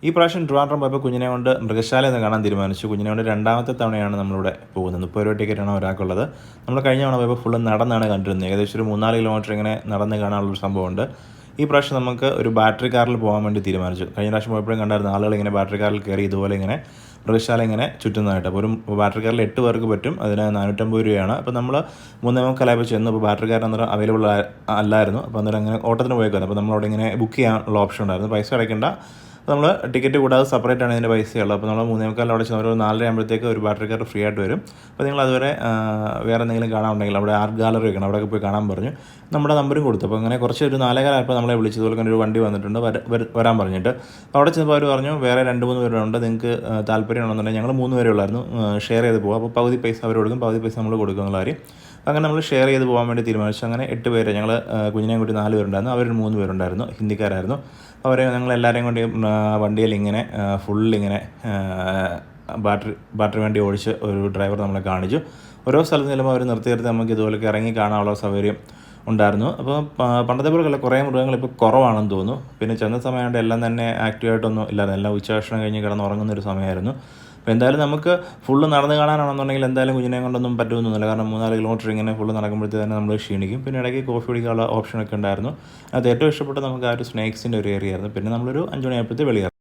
ഈ പ്രാവശ്യം ട്രിവാൻഡ്രം പോയപ്പോൾ കുഞ്ഞിനെ കൊണ്ട് മൃഗശാല എന്ന് കാണാൻ തീരുമാനിച്ചു. കുഞ്ഞിനെ കൊണ്ട് രണ്ടാമത്തെ തവണയാണ് നമ്മളിവിടെ പോകുന്നത്. 30 രൂപ ടിക്കറ്റാണ് ഒരാൾക്കുള്ളത്. നമ്മൾ കഴിഞ്ഞ തവണ പോയപ്പോൾ ഫുള്ള് നടന്നാണ് കണ്ടിരുന്നത്. ഏകദേശം ഒരു 3-4 കിലോമീറ്റർ ഇങ്ങനെ നടന്ന് കാണാനുള്ളൊരു സംഭവമുണ്ട്. ഈ പ്രാവശ്യം നമുക്ക് ഒരു ബാറ്ററി കാറിൽ പോകാൻ വേണ്ടി തീരുമാനിച്ചു. കഴിഞ്ഞ പ്രാവശ്യം പോയപ്പോഴും കണ്ടായിരുന്നു ആളുകൾ ഇങ്ങനെ ബാറ്ററി കാറിൽ കയറി ഇതുപോലെ ഇങ്ങനെ മൃഗശാല ഇങ്ങനെ ചുറ്റുന്നതായിട്ട്. അപ്പോൾ ഒരു ബാറ്ററി കാറിൽ 8 പേർക്ക് പറ്റും. അതിന് 450 രൂപയാണ്. അപ്പോൾ നമ്മൾ 3:45 ചെന്നു. അപ്പോൾ ബാറ്ററി കാർ അന്നേരം അവൈലബിൾ അല്ലായിരുന്നു. അപ്പോൾ അന്നേരം അങ്ങനെ ഓട്ടത്തിന് പോയേക്കായിരുന്നു. അപ്പോൾ നമ്മളവിടെ ഇങ്ങനെ ബുക്ക് ചെയ്യാനുള്ള ഓപ്ഷൻ ഉണ്ടായിരുന്നു. പൈസ അടയ്ക്കേണ്ട. നമ്മൾ ടിക്കറ്റ് കൂടാതെ സെപ്പറേറ്റ് ആണ് ഇതിൻ്റെ പൈസയുള്ളത്. അപ്പോൾ നമ്മൾ 3:45 അവിടെ ചെന്ന് ഒരു 4:30 ആകുമ്പോഴത്തേക്ക് ഒരു ബാറ്ററി കാർ ഫ്രീ ആയിട്ട് വരും. അപ്പോൾ നിങ്ങൾ അതുവരെ വേറെ എന്തെങ്കിലും കാണാനുണ്ടെങ്കിൽ അവിടെ ആർട്ട് ഗാലറി വെക്കണം, അവിടെയൊക്കെ പോയി കാണാൻ പറഞ്ഞു. നമ്മുടെ നമ്പറും കൊടുത്തു. അപ്പോൾ അങ്ങനെ കുറച്ച് ഒരു 4:15 ആയപ്പോൾ നമ്മളെ വിളിച്ചു. ഇതുപോലെ ഒരു വണ്ടി വന്നിട്ടുണ്ട് വരാൻ പറഞ്ഞിട്ട്. അവിടെ ചെന്നപ്പോൾ അവർ പറഞ്ഞു വേറെ 2-3 പേരുണ്ട്, നിങ്ങൾക്ക് താല്പര്യമുണ്ടെന്നുണ്ടെങ്കിൽ ഞങ്ങൾ 3 പേരേ ഉള്ളായിരുന്നു, ഷെയർ ചെയ്ത് പോകാം. അപ്പോൾ പകുതി പൈസ അവർ കൊടുക്കും, പകുതി പൈസ നമ്മൾ കൊടുക്കും എന്നുള്ള കാര്യം. അങ്ങനെ നമ്മൾ ഷെയർ ചെയ്ത് പോകാൻ വേണ്ടി തീരുമാനിച്ചു. അങ്ങനെ 8 പേര്, ഞങ്ങൾ കുഞ്ഞിനെയും കൂട്ടി 4 പേരുണ്ടായിരുന്നു. അവർ 3 പേരുണ്ടായിരുന്നു, ഹിന്ദിക്കാരായിരുന്നു. അവരെ ഞങ്ങളെല്ലാവരെയും കൊണ്ട് വണ്ടിയിൽ ഇങ്ങനെ ഫുള്ളിങ്ങനെ ബാറ്ററി വണ്ടി ഓടിച്ച് ഒരു ഡ്രൈവർ നമ്മളെ കാണിച്ചു. ഓരോ സ്ഥലത്ത് ചെല്ലുമ്പോൾ അവർ നിർത്തി നമുക്ക് ഇതുപോലൊക്കെ ഇറങ്ങി കാണാനുള്ള സൗകര്യം ഉണ്ടായിരുന്നു. അപ്പോൾ പണ്ടത്തെ പോലെയല്ല, കുറേ മൃഗങ്ങൾ ഇപ്പോൾ കുറവാണെന്ന് തോന്നുന്നു. പിന്നെ ചെന്ന സമയമായിട്ട് എല്ലാം തന്നെ ആക്റ്റീവായിട്ടൊന്നും ഇല്ലായിരുന്നു. എല്ലാം ഉച്ചഭക്ഷണം കഴിഞ്ഞ് കിടന്നുറങ്ങുന്നൊരു സമയമായിരുന്നു. അപ്പോൾ എന്തായാലും നമുക്ക് ഫുള്ള് നടന്ന് കാണാനാണെന്നുണ്ടെങ്കിൽ എന്തായാലും കുഞ്ഞിനെ കൊണ്ടൊന്നും പറ്റുമെന്നൊന്നുമില്ല. കാരണം 3-4 കിലോമീറ്റർ ഇങ്ങനെ ഫുള്ള് നടക്കുമ്പോഴത്തേക്ക് തന്നെ നമ്മൾ ക്ഷീണിക്കും. പിന്നെ ഇടയ്ക്ക് കോഫി കുടിക്കാനുള്ള ഓപ്ഷനൊക്കെ ഉണ്ടായിരുന്നു. അത് ഏറ്റവും ഇഷ്ടപ്പെട്ടത് നമുക്ക് ആ ഒരു സ്നേക്സിൻ്റെ ഒരു ഏരിയ ആയിരുന്നു. പിന്നെ നമ്മളൊരു 5 മണിയായപ്പോഴത്തേക്ക് വെളിയിറങ്ങി.